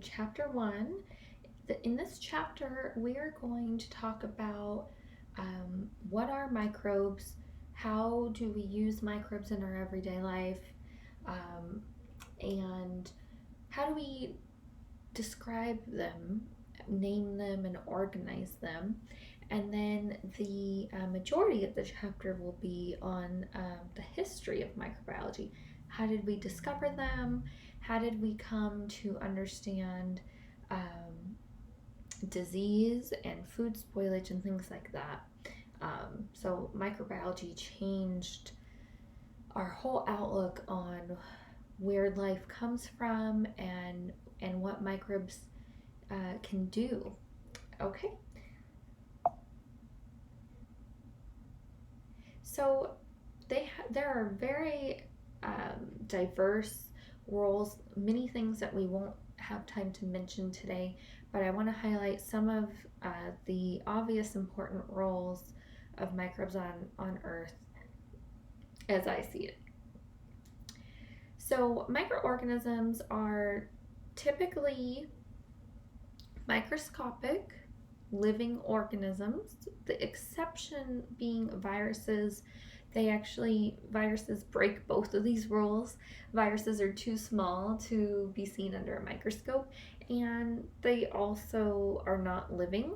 Chapter 1. In this chapter, we are going to talk about what are microbes, how do we use microbes in our everyday life, um, and how do we describe them, name them, and organize them. And then the majority of the chapter will be on the history of microbiology. How did we discover them? How did we come to understand disease and food spoilage and things like that? So, microbiology changed our whole outlook on where life comes from and what microbes can do. Okay, so there are very diverse roles, many things that we won't have time to mention today, but I want to highlight some of the obvious important roles of microbes on Earth as I see it. So, microorganisms are typically microscopic living organisms, the exception being viruses. Viruses break both of these rules. Viruses are too small to be seen under a microscope, and they also are not living,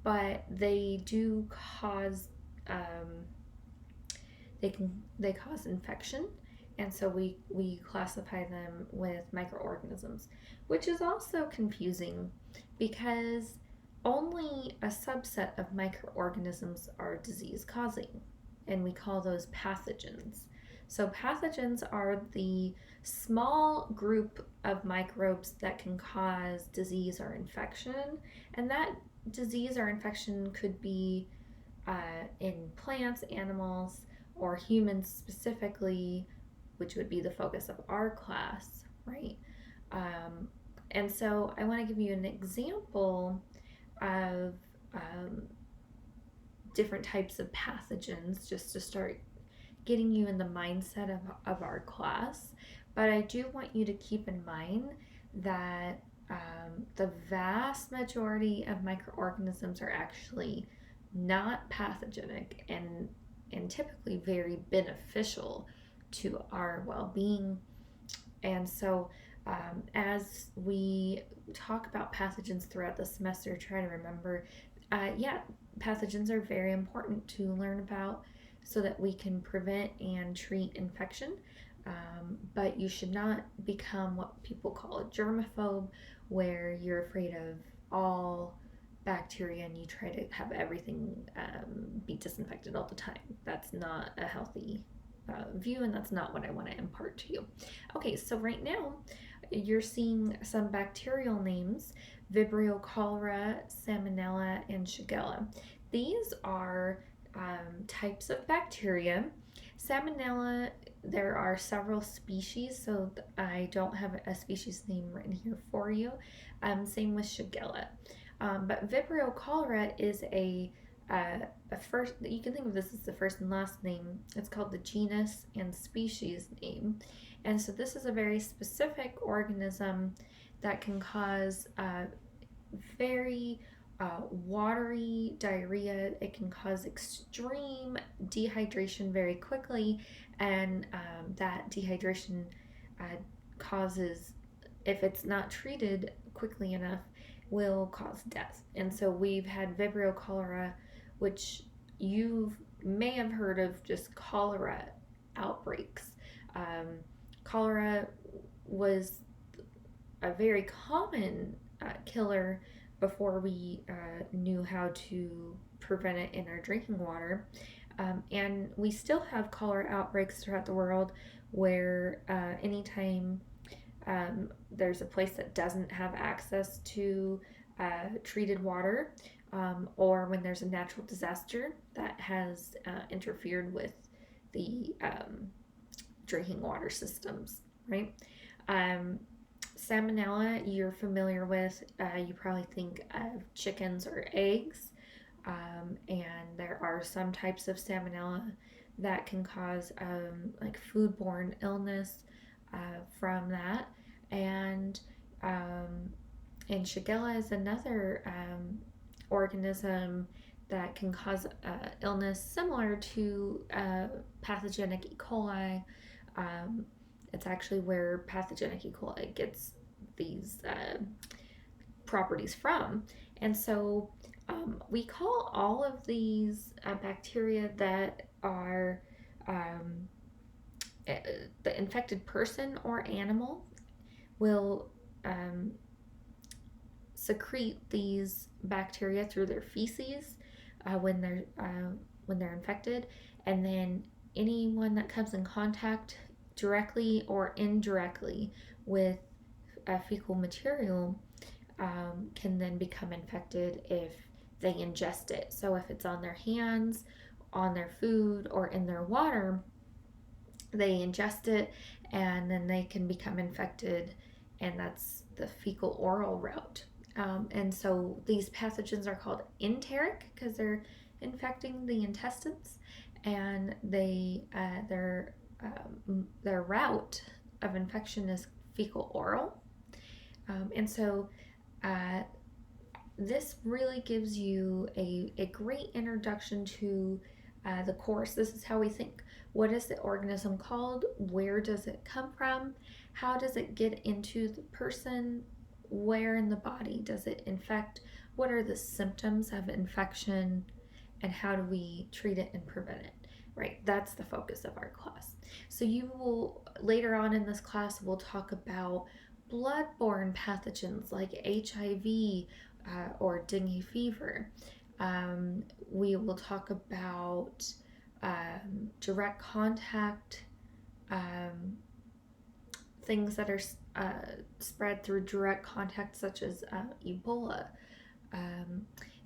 but they do cause they cause infection, and so we classify them with microorganisms, which is also confusing because only a subset of microorganisms are disease causing, and we call those pathogens. So pathogens are the small group of microbes that can cause disease or infection, and that disease or infection could be in plants, animals, or humans specifically, which would be the focus of our class, right? Um, and so I want to give you an example of um, different types of pathogens just to start getting you in the mindset of our class. But I do want you to keep in mind that the vast majority of microorganisms are actually not pathogenic and typically very beneficial to our well-being. And so as we talk about pathogens throughout the semester, try to remember, pathogens are very important to learn about so that we can prevent and treat infection. But you should not become what people call a germaphobe, where you're afraid of all bacteria and you try to have everything be disinfected all the time. That's not a healthy view, and that's not what I want to impart to you. Okay, so right now you're seeing some bacterial names: Vibrio cholera, Salmonella, and Shigella. These are types of bacteria. Salmonella, there are several species, so I don't have a species name written here for you. Same with Shigella. But Vibrio cholera is a first, you can think of this as the first and last name. It's called the genus and species name. And so this is a very specific organism that can cause very watery diarrhea. It can cause extreme dehydration very quickly, and that dehydration causes, if it's not treated quickly enough, will cause death. And so we've had Vibrio cholera, which you may have heard of just cholera outbreaks. Cholera was a very common killer before we knew how to prevent it in our drinking water. And we still have cholera outbreaks throughout the world where anytime there's a place that doesn't have access to treated water, or when there's a natural disaster that has interfered with the drinking water systems, right? Salmonella, you're familiar with. You probably think of chickens or eggs. And there are some types of salmonella that can cause like foodborne illness from that. And And Shigella is another organism that can cause illness similar to pathogenic E. coli. Um, it's actually where pathogenic E. coli gets these properties from. And so we call all of these bacteria that are um, the infected person or animal will um, secrete these bacteria through their feces when they're infected, and then anyone that comes in contact directly or indirectly with fecal material can then become infected if they ingest it. So if it's on their hands, on their food, or in their water, they ingest it and then they can become infected, and that's the fecal oral route. And so these pathogens are called enteric because they're infecting the intestines, and their route of infection is fecal oral. And so uh, this really gives you a great introduction to the course. This is how we think. What is the organism called? Where does it come from? How does it get into the person? Where in the body does it infect? What are the symptoms of infection? And how do we treat it and prevent it? Right, that's the focus of our class. So you will, later on in this class, we'll talk about blood-borne pathogens like HIV, or dengue fever. We will talk about direct contact, um, things that are spread through direct contact, such as Ebola. Um,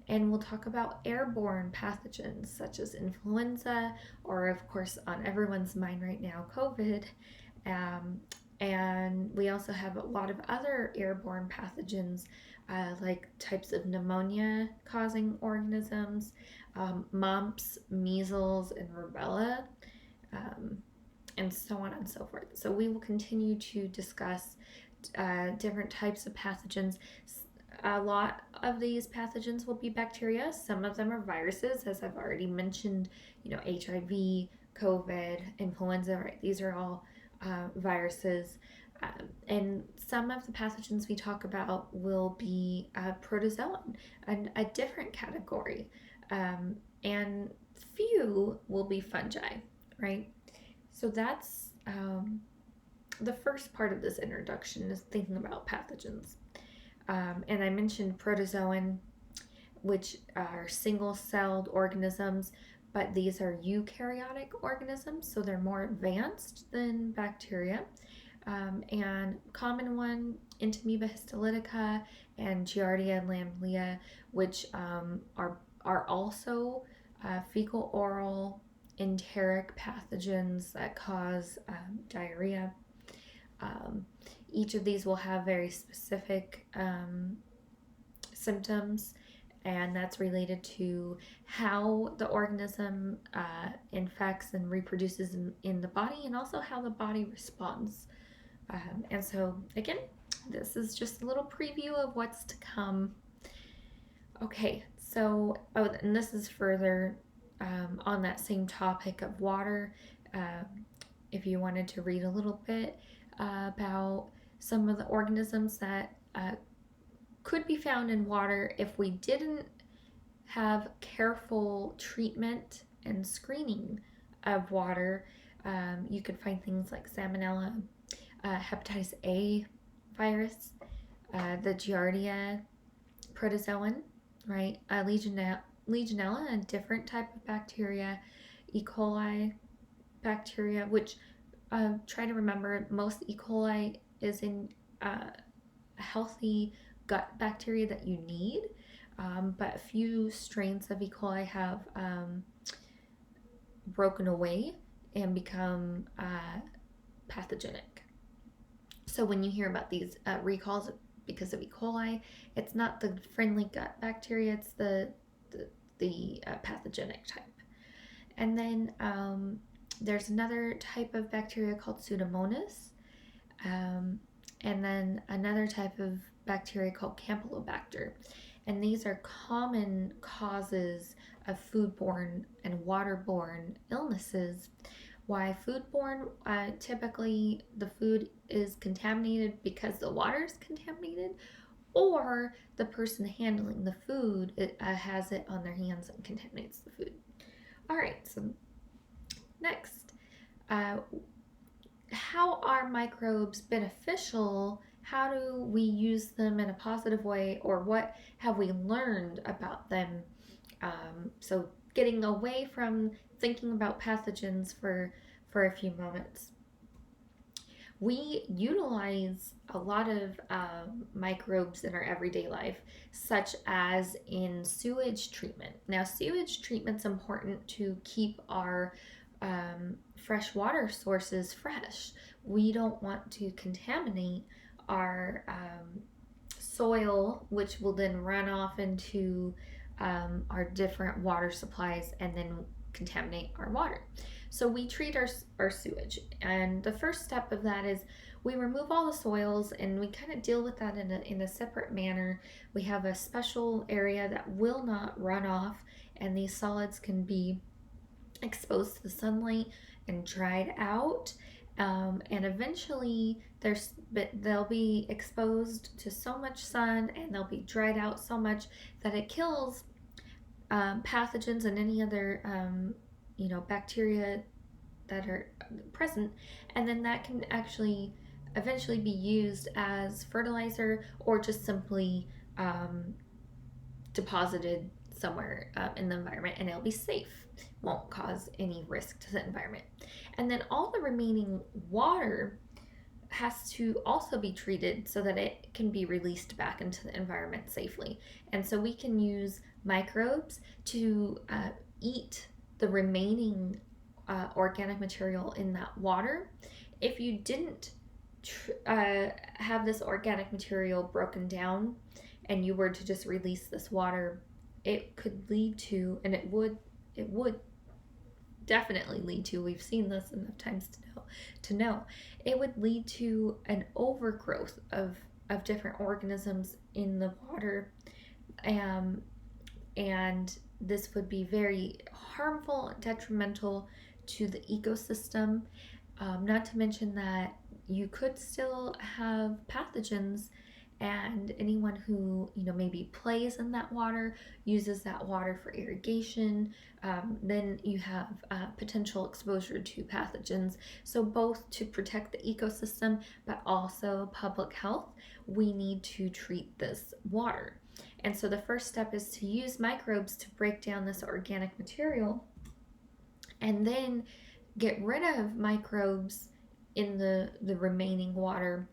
and we'll talk about airborne pathogens such as influenza, or, of course, on everyone's mind right now, COVID. Um, and we also have a lot of other airborne pathogens, like types of pneumonia causing organisms, mumps, measles, and rubella, um, and so on and so forth. So we will continue to discuss different types of pathogens. A lot of these pathogens will be bacteria. Some of them are viruses, as I've already mentioned, HIV, COVID, influenza, right? These are all viruses. And some of the pathogens we talk about will be protozoan, a different category. And few will be fungi, right? So that's the first part of this introduction, is thinking about pathogens. And I mentioned protozoan, which are single-celled organisms, but these are eukaryotic organisms, so they're more advanced than bacteria. And common one, Entamoeba histolytica and Giardia lamblia, which are also fecal oral enteric pathogens that cause diarrhea. Each of these will have very specific symptoms, and that's related to how the organism infects and reproduces in the body, and also how the body responds. And so, again, this is just a little preview of what's to come. Okay, so, and this is further on that same topic of water. If you wanted to read a little bit about some of the organisms that could be found in water if we didn't have careful treatment and screening of water, you could find things like salmonella, hepatitis A virus, the Giardia protozoan, right? Legionella, a different type of bacteria, E. coli bacteria, which try to remember, most E. coli is in a healthy gut bacteria that you need, but a few strains of E. coli have broken away and become pathogenic. So when you hear about these recalls because of E. coli, it's not the friendly gut bacteria, it's the pathogenic type. And then there's another type of bacteria called Pseudomonas. and then another type of bacteria called Campylobacter. And these are common causes of foodborne and waterborne illnesses. Why foodborne? Typically, the food is contaminated because the water is contaminated, or the person handling the food has it on their hands and contaminates the food. All right, so next, uh, how are microbes beneficial? How do we use them in a positive way, or what have we learned about them? So getting away from thinking about pathogens for a few moments. We utilize a lot of microbes in our everyday life, such as in sewage treatment. Now, sewage treatment's important to keep our fresh water sources fresh. We don't want to contaminate our soil, which will then run off into our different water supplies and then contaminate our water. So we treat our sewage, and the first step of that is we remove all the soils, and we kind of deal with that in a separate manner. We have a special area that will not run off, and these solids can be exposed to the sunlight and dried out. And eventually they'll be exposed to so much sun, and they'll be dried out so much that it kills pathogens and any other bacteria that are present, and then that can actually eventually be used as fertilizer, or just simply deposited somewhere in the environment, and it'll be safe, won't cause any risk to the environment. And then all the remaining water has to also be treated so that it can be released back into the environment safely. And so we can use microbes to eat the remaining organic material in that water. If you didn't have this organic material broken down and you were to just release this water, it could lead to, and it would definitely lead to, we've seen this enough times to know, it would lead to an overgrowth of different organisms in the water, and this would be very harmful and detrimental to the ecosystem. Not to mention that you could still have pathogens, and anyone who maybe plays in that water, uses that water for irrigation, then you have potential exposure to pathogens. So both to protect the ecosystem but also public health, we need to treat this water. And so the first step is to use microbes to break down this organic material, and then get rid of microbes in the remaining water.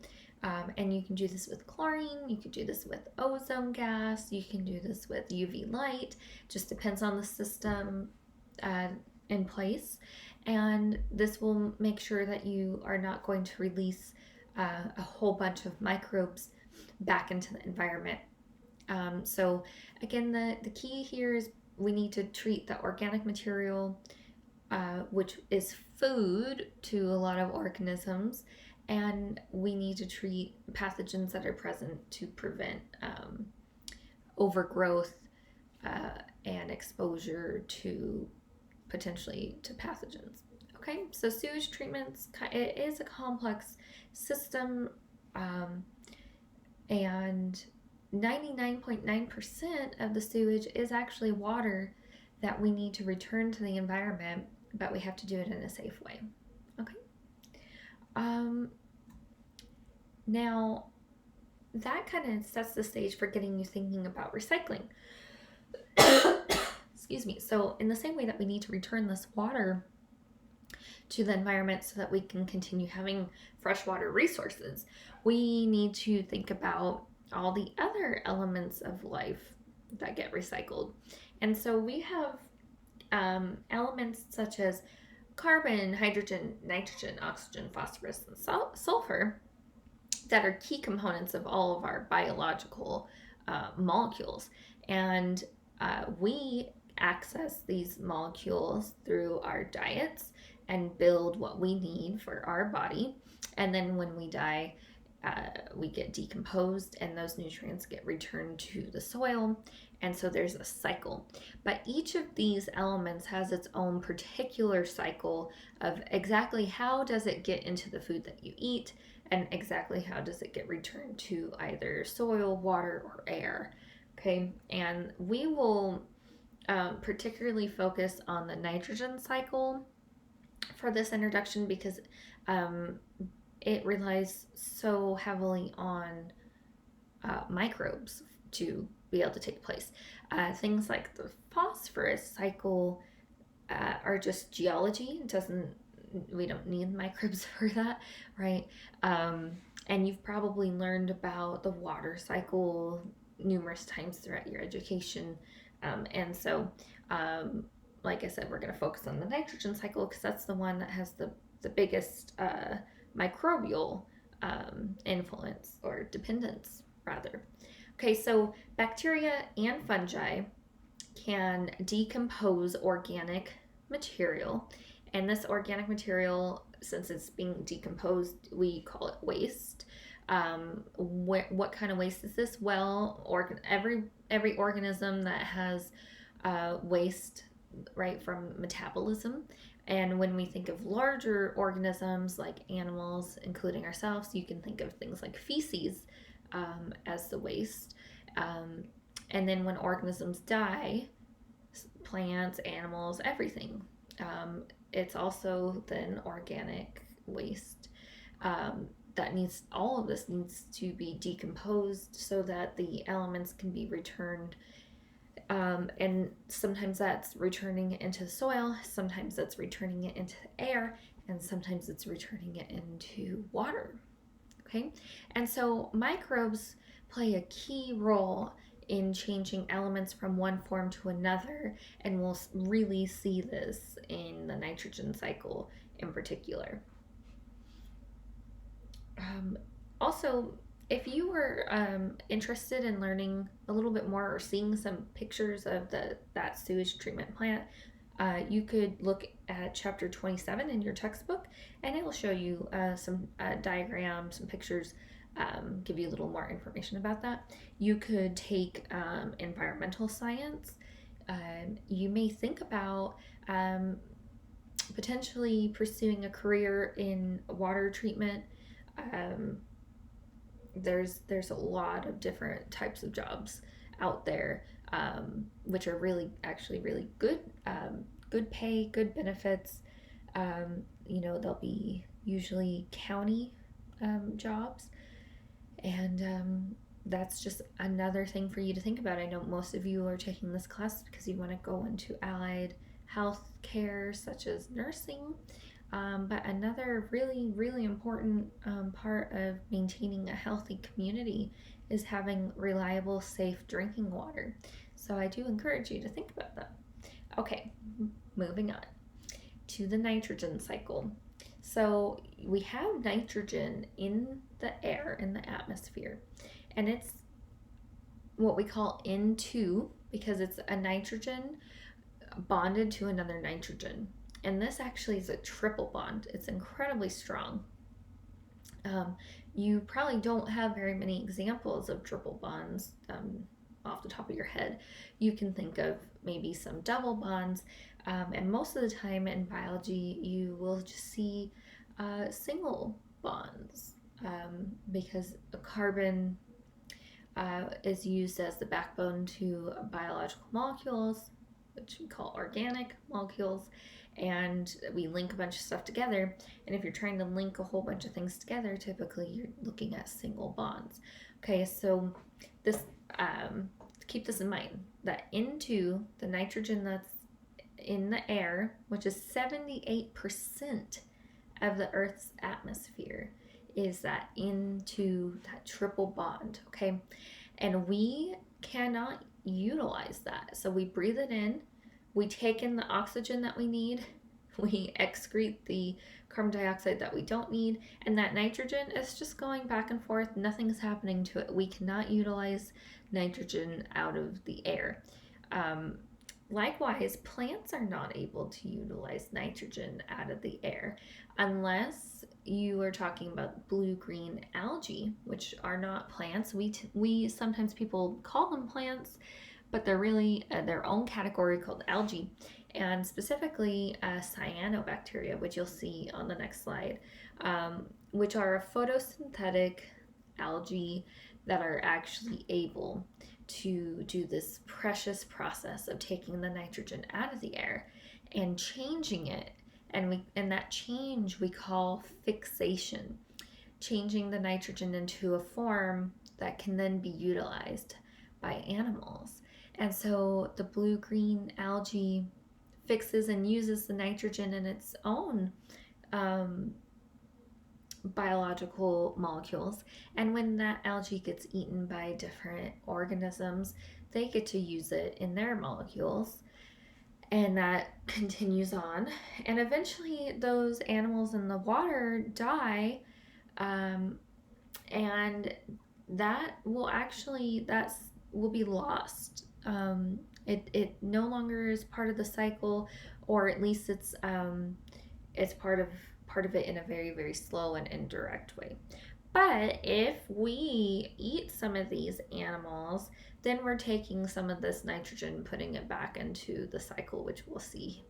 And you can do this with chlorine, you can do this with ozone gas, you can do this with UV light, just depends on the system in place. And this will make sure that you are not going to release a whole bunch of microbes back into the environment. So again, the key here is we need to treat the organic material, which is food to a lot of organisms, and we need to treat pathogens that are present to prevent overgrowth and exposure to potentially to pathogens. Okay, so sewage treatments, it is a complex system, and 99.9% of the sewage is actually water that we need to return to the environment, but we have to do it in a safe way. Okay. Now, that kind of sets the stage for getting you thinking about recycling. Excuse me. So in the same way that we need to return this water to the environment so that we can continue having freshwater resources, we need to think about all the other elements of life that get recycled. And so we have elements such as carbon, hydrogen, nitrogen, oxygen, phosphorus, and sulfur that are key components of all of our biological molecules. And we access these molecules through our diets and build what we need for our body. And then when we die, we get decomposed and those nutrients get returned to the soil. And so there's a cycle. But each of these elements has its own particular cycle of exactly how does it get into the food that you eat and exactly how does it get returned to either soil, water, or air. Okay, and we will particularly focus on the nitrogen cycle for this introduction because um, it relies so heavily on microbes to be able to take place. Things like the phosphorus cycle are just geology. It doesn't We don't need microbes for that, right? And you've probably learned about the water cycle numerous times throughout your education. And so, like I said, we're going to focus on the nitrogen cycle because that's the one that has the biggest microbial influence or dependence, rather. Okay, so bacteria and fungi can decompose organic material, and this organic material, since it's being decomposed, we call it waste. What kind of waste is this? Well, every organism that has waste, right, from metabolism. And when we think of larger organisms like animals, including ourselves, you can think of things like feces as the waste. Um, and then when organisms die, plants, animals, everything, it's also then organic waste. All of this needs to be decomposed so that the elements can be returned. And sometimes that's returning it into the soil, sometimes that's returning it into the air, and sometimes it's returning it into water. Okay, and so microbes play a key role in changing elements from one form to another, and we'll really see this in the nitrogen cycle in particular. Also, if you were interested in learning a little bit more or seeing some pictures of that sewage treatment plant, you could look at chapter 27 in your textbook, and it will show you some diagrams, some pictures, give you a little more information about that. You could take environmental science. You may think about potentially pursuing a career in water treatment. There's a lot of different types of jobs out there, which are really good, good pay, good benefits. They'll be usually county jobs, and that's just another thing for you to think about. I know most of you are taking this class because you want to go into allied health care, such as nursing. But another really, really important part of maintaining a healthy community is having reliable, safe drinking water. So I do encourage you to think about that. Okay, moving on to the nitrogen cycle. So we have nitrogen in the air, in the atmosphere, and it's what we call N2 because it's a nitrogen bonded to another nitrogen. And this actually is a triple bond. It's incredibly strong. You probably don't have very many examples of triple bonds off the top of your head. You can think of maybe some double bonds, and most of the time in biology, you will just see single bonds because a carbon is used as the backbone to biological molecules, which we call organic molecules, and we link a bunch of stuff together. And if you're trying to link a whole bunch of things together, typically you're looking at single bonds. Okay, so this keep this in mind, that N2, the nitrogen that's in the air, which is 78% of the Earth's atmosphere, is that N2, that triple bond. Okay, and we cannot utilize that. So we breathe it in, we take in the oxygen that we need, we excrete the carbon dioxide that we don't need, and that nitrogen is just going back and forth. Nothing's happening to it. We cannot utilize nitrogen out of the air. Likewise, plants are not able to utilize nitrogen out of the air unless you are talking about blue-green algae, which are not plants. We sometimes people call them plants, but they're really their own category called algae, and specifically cyanobacteria, which you'll see on the next slide, which are a photosynthetic algae that are actually able to do this precious process of taking the nitrogen out of the air and changing it. And that change we call fixation, changing the nitrogen into a form that can then be utilized by animals. And so the blue-green algae fixes and uses the nitrogen in its own biological molecules. And when that algae gets eaten by different organisms, they get to use it in their molecules. And that continues on. And eventually, those animals in the water die. And that will be lost. It no longer is part of the cycle, or at least it's part of it in a very, very slow and indirect way. But if we eat some of these animals, then we're taking some of this nitrogen, putting it back into the cycle, which we'll see.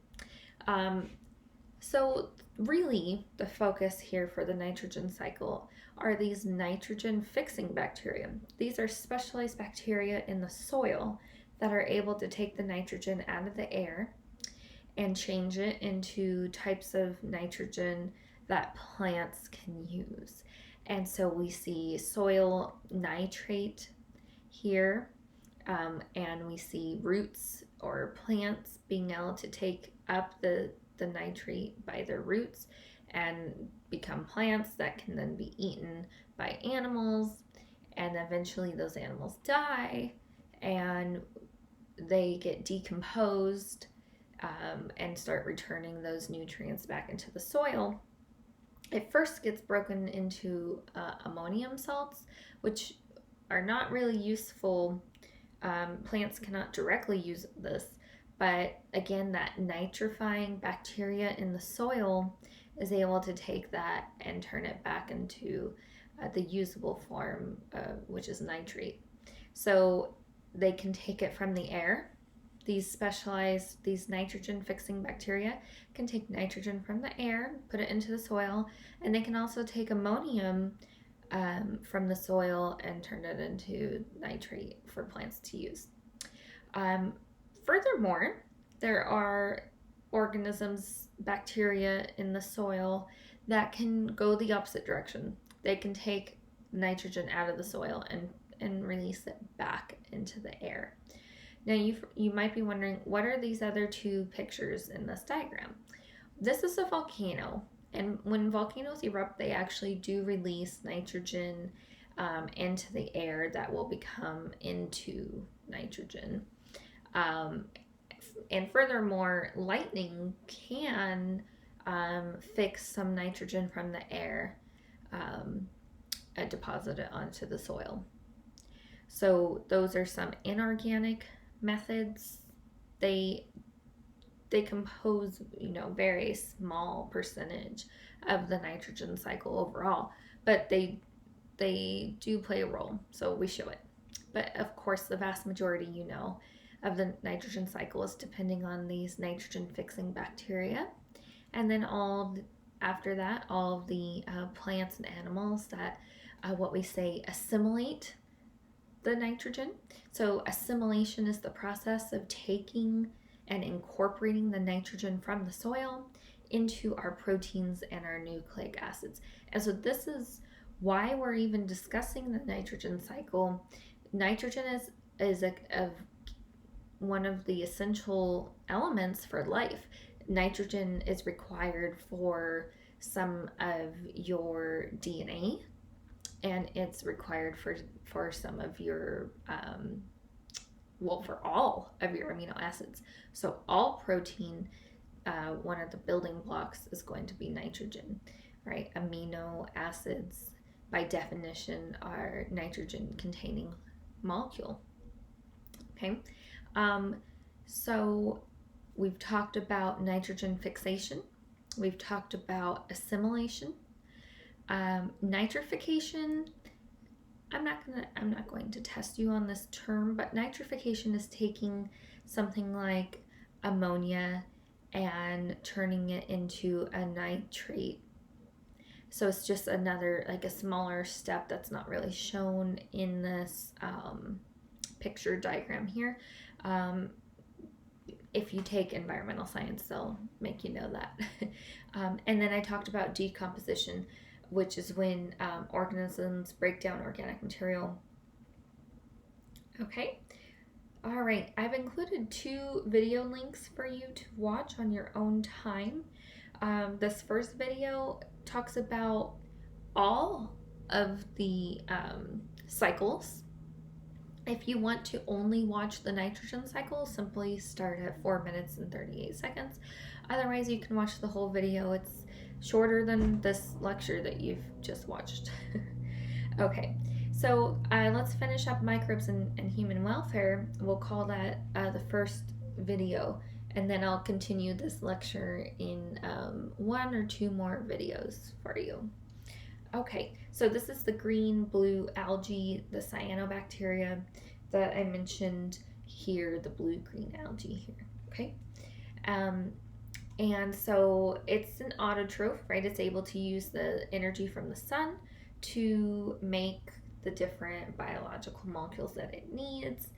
So really, the focus here for the nitrogen cycle are these nitrogen fixing bacteria. These are specialized bacteria in the soil that are able to take the nitrogen out of the air and change it into types of nitrogen that plants can use. And so we see soil nitrate here, and we see roots or plants being able to take up the nitrate by their roots and become plants that can then be eaten by animals, and eventually those animals die and they get decomposed and start returning those nutrients back into the soil. It first gets broken into ammonium salts, which are not really useful. Plants cannot directly use this, but again, that nitrifying bacteria in the soil is able to take that and turn it back into the usable form, which is nitrate. So they can take it from the air. These nitrogen fixing bacteria can take nitrogen from the air, put it into the soil, and they can also take ammonium from the soil and turn it into nitrate for plants to use. Furthermore, there are organisms, bacteria in the soil that can go the opposite direction. They can take nitrogen out of the soil and release it back into the air. Now you might be wondering, what are these other two pictures in this diagram? This is a volcano, and when volcanoes erupt, they actually do release nitrogen into the air that will become into nitrogen. And furthermore, lightning can fix some nitrogen from the air and deposit it onto the soil. So those are some inorganic methods. They compose, very small percentage of the nitrogen cycle overall, but they do play a role, so we show it. But of course, the vast majority, of the nitrogen cycle is depending on these nitrogen fixing bacteria, and then after that, all of the plants and animals that what we say assimilate the nitrogen. So assimilation is the process of taking and incorporating the nitrogen from the soil into our proteins and our nucleic acids. And so this is why we're even discussing the nitrogen cycle. Nitrogen is one of the essential elements for life. Nitrogen is required for some of your DNA, and it's required for some of your for all of your amino acids. So all protein, one of the building blocks is going to be nitrogen, right? Amino acids by definition are nitrogen containing molecule. Okay. So we've talked about nitrogen fixation. We've talked about assimilation. Nitrification, I'm not going to test you on this term, but nitrification is taking something like ammonia and turning it into a nitrate. So it's just another, like a smaller step that's not really shown in this picture diagram here. If you take environmental science, they'll make you know that. And then I talked about decomposition, which is when organisms break down organic material. Okay. All right. I've included 2 video links for you to watch on your own time. This first video talks about all of the cycles. If you want to only watch the nitrogen cycle, simply start at 4 minutes and 38 seconds. Otherwise, you can watch the whole video. It's shorter than this lecture that you've just watched. Okay, so let's finish up microbes and human welfare. We'll call that the first video, and then I'll continue this lecture in 1 or 2 more videos for you. Okay, so this is the green-blue algae, the cyanobacteria that I mentioned here, the blue-green algae here, okay? And so it's an autotroph, right? It's able to use the energy from the sun to make the different biological molecules that it needs.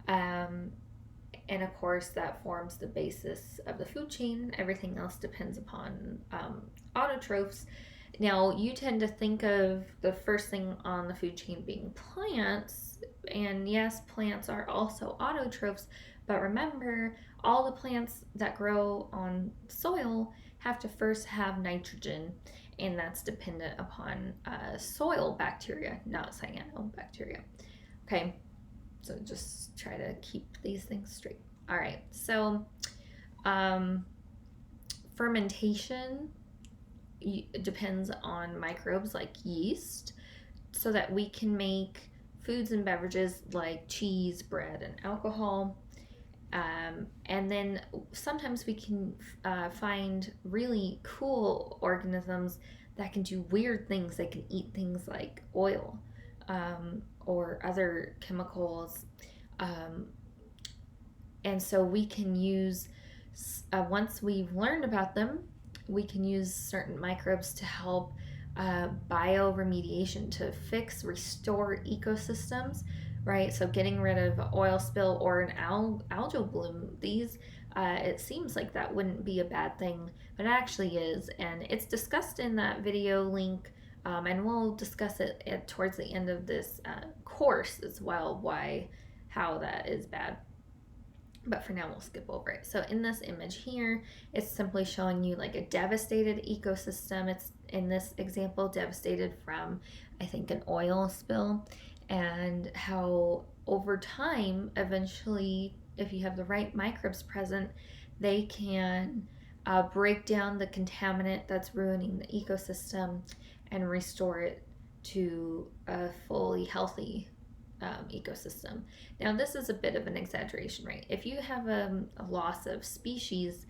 And of course, that forms the basis of the food chain. Everything else depends upon autotrophs. Now, you tend to think of the first thing on the food chain being plants, and yes, plants are also autotrophs, but remember, all the plants that grow on soil have to first have nitrogen, and that's dependent upon soil bacteria, not cyanobacteria. Okay, so just try to keep these things straight. All right, so fermentation depends on microbes like yeast, so that we can make foods and beverages like cheese, bread, and alcohol. And then sometimes we can find really cool organisms that can do weird things. They can eat things like oil or other chemicals. And so we can use, once we've learned about them, we can use certain microbes to help bioremediation, to fix, restore ecosystems, right? So getting rid of oil spill or an algal bloom, these, it seems like that wouldn't be a bad thing, but it actually is. And it's discussed in that video link, and we'll discuss it towards the end of this course as well, how that is bad. But for now, we'll skip over it. So in this image here, it's simply showing you like a devastated ecosystem. It's, in this example, devastated from, I think, an oil spill, and how over time, eventually, if you have the right microbes present, they can break down the contaminant that's ruining the ecosystem and restore it to a fully healthy ecosystem. Now, this is a bit of an exaggeration, right? If you have a loss of species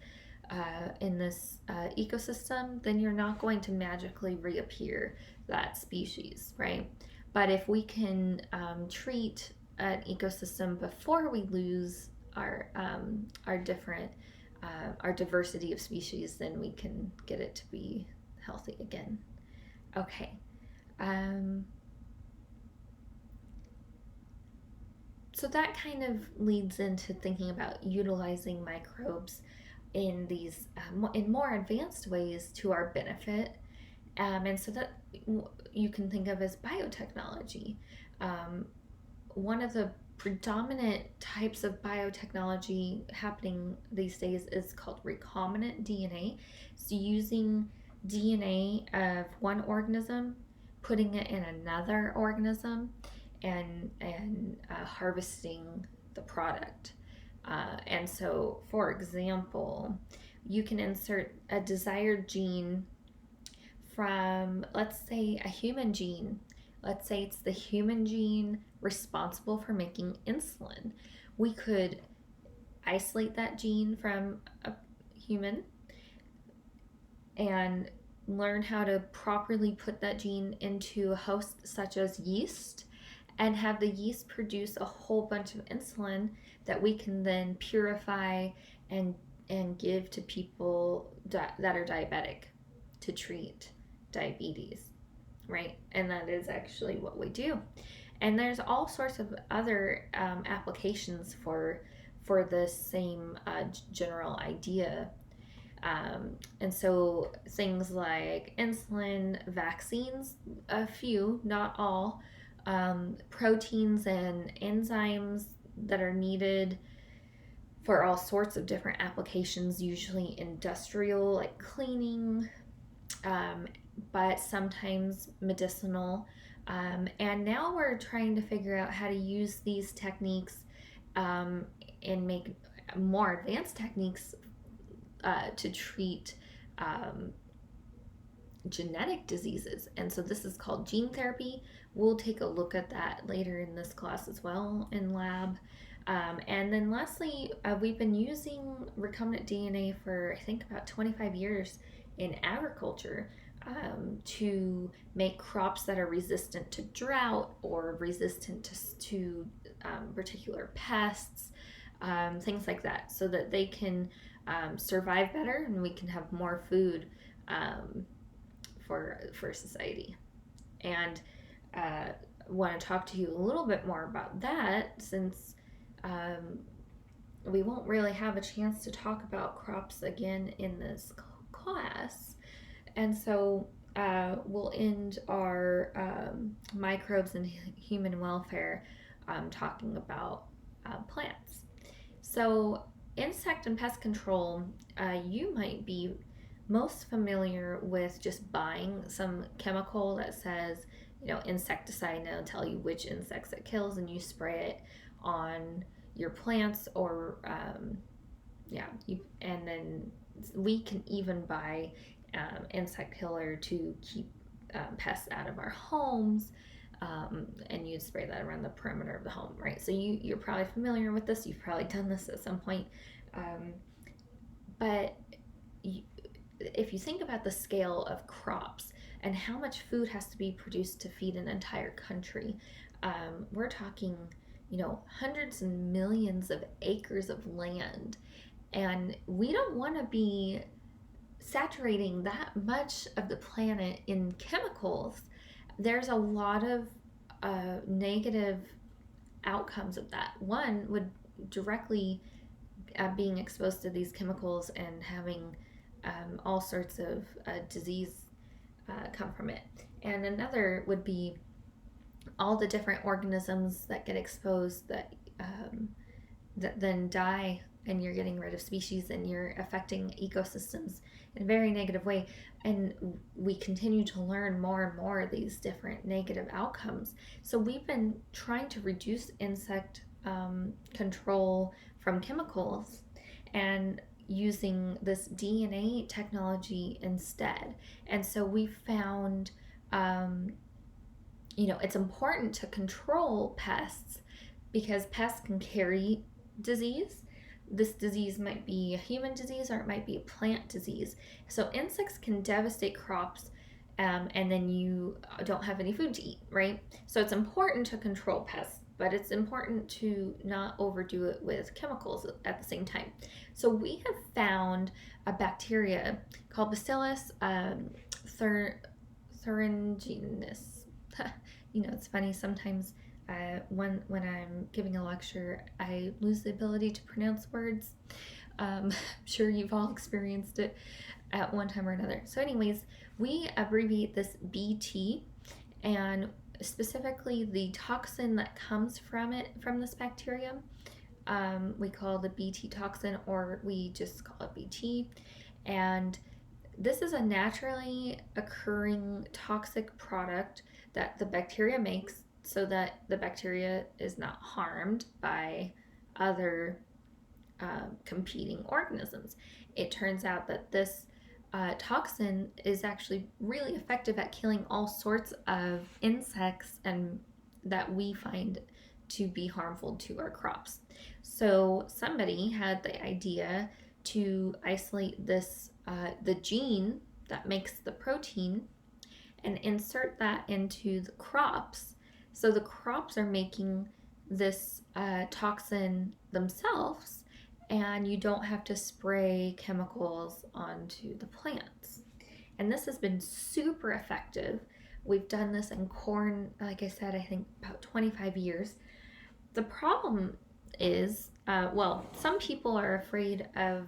in this ecosystem, then you're not going to magically reappear that species, right? But if we can treat an ecosystem before we lose our different our diversity of species, then we can get it to be healthy again. Okay. So that kind of leads into thinking about utilizing microbes in these in more advanced ways to our benefit, and so that you can think of as biotechnology. One of the predominant types of biotechnology happening these days is called recombinant DNA. So using DNA of one organism, putting it in another organism, and harvesting the product. And so, for example, you can insert a desired gene from, let's say, a human gene. Let's say it's the human gene responsible for making insulin. We could isolate that gene from a human and learn how to properly put that gene into a host such as yeast and have the yeast produce a whole bunch of insulin that we can then purify and give to people that are diabetic to treat diabetes, right? And that is actually what we do. And there's all sorts of other applications for this same general idea. And so things like insulin, vaccines, a few, not all, proteins and enzymes that are needed for all sorts of different applications, usually industrial, like cleaning, but sometimes medicinal. And now we're trying to figure out how to use these techniques and make more advanced techniques to treat genetic diseases. And so this is called gene therapy. We'll take a look at that later in this class as well in lab. And then lastly, we've been using recombinant DNA for I think about 25 years in agriculture to make crops that are resistant to drought or resistant to particular pests, things like that, so that they can survive better and we can have more food for society. And want to talk to you a little bit more about that since we won't really have a chance to talk about crops again in this class. And so we'll end our microbes and human welfare talking about plants. So insect and pest control, you might be most familiar with just buying some chemical that says, insecticide, and it'll tell you which insects it kills, and you spray it on your plants, or and then we can even buy insect killer to keep pests out of our homes, and you'd spray that around the perimeter of the home, right? So you're probably familiar with this. You've probably done this at some point, but if you think about the scale of crops and how much food has to be produced to feed an entire country, we're talking, hundreds and millions of acres of land, and we don't want to be saturating that much of the planet in chemicals. There's a lot of negative outcomes of that. One would directly being exposed to these chemicals and having all sorts of disease come from it. And another would be all the different organisms that get exposed that then die, and you're getting rid of species and you're affecting ecosystems in a very negative way. And we continue to learn more and more of these different negative outcomes. So we've been trying to reduce insect control from chemicals and using this DNA technology instead. And so we found it's important to control pests because pests can carry disease. This disease might be a human disease or it might be a plant disease. So insects can devastate crops, and then you don't have any food to eat, right? So it's important to control pests, but it's important to not overdo it with chemicals at the same time. So we have found a bacteria called Bacillus thuringiensis. It's funny sometimes. When I'm giving a lecture, I lose the ability to pronounce words. I'm sure you've all experienced it at one time or another. So anyways, we abbreviate this BT, and specifically the toxin that comes from this bacteria, we call the BT toxin, or we just call it BT. And this is a naturally occurring toxic product that the bacteria makes so that the bacteria is not harmed by other competing organisms. It turns out that this toxin is actually really effective at killing all sorts of insects and that we find to be harmful to our crops. So somebody had the idea to isolate this the gene that makes the protein and insert that into the crops. So the crops are making this toxin themselves, and you don't have to spray chemicals onto the plants. And this has been super effective. We've done this in corn, like I said, I think about 25 years. The problem is, well, some people are afraid of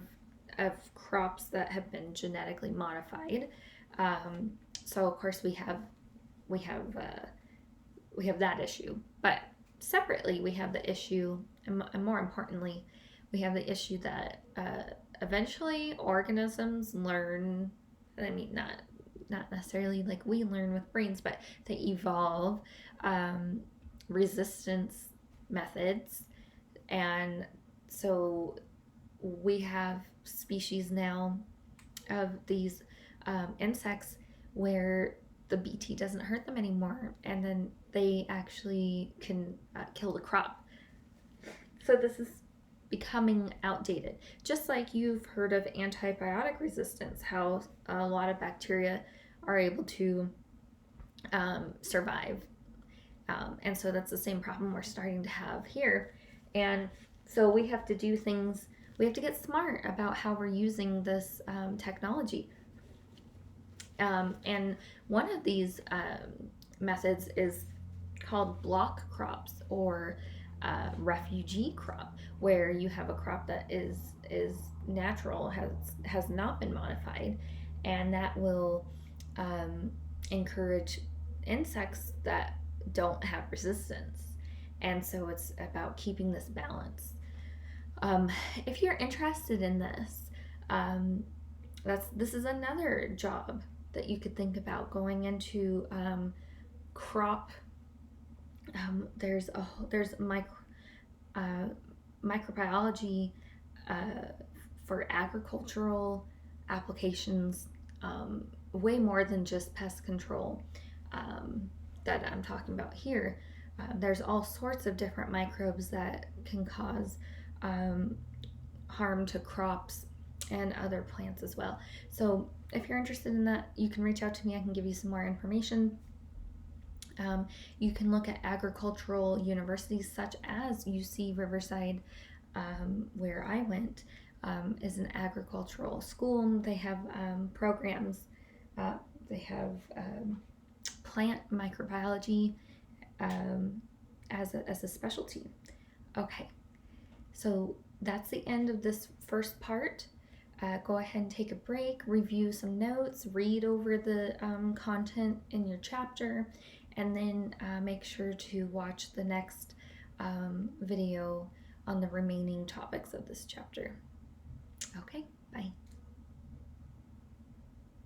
crops that have been genetically modified. Um, so of course we have that issue, but separately we have the issue, and more importantly, we have the issue that eventually organisms learn. I mean, not necessarily like we learn with brains, but they evolve resistance methods, and so we have species now of these insects where the BT doesn't hurt them anymore, and then they actually can kill the crop. So this is becoming outdated. Just like you've heard of antibiotic resistance, how a lot of bacteria are able to survive. And so that's the same problem we're starting to have here. And so we have to do things, we have to get smart about how we're using this technology. And one of these methods is called block crops, or refugee crop, where you have a crop that is natural, has not been modified, and that will encourage insects that don't have resistance. And so it's about keeping this balance. If you're interested in this, this is another job that you could think about going into crop. There's microbiology for agricultural applications, way more than just pest control that I'm talking about here. There's all sorts of different microbes that can cause harm to crops and other plants as well. So if you're interested in that, you can reach out to me. I can give you some more information. You can look at agricultural universities such as UC Riverside, where I went, is an agricultural school. They have programs. They have plant microbiology as a specialty. Okay, so that's the end of this first part. Go ahead and take a break, review some notes, read over the content in your chapter, and then make sure to watch the next video on the remaining topics of this chapter. Okay, bye.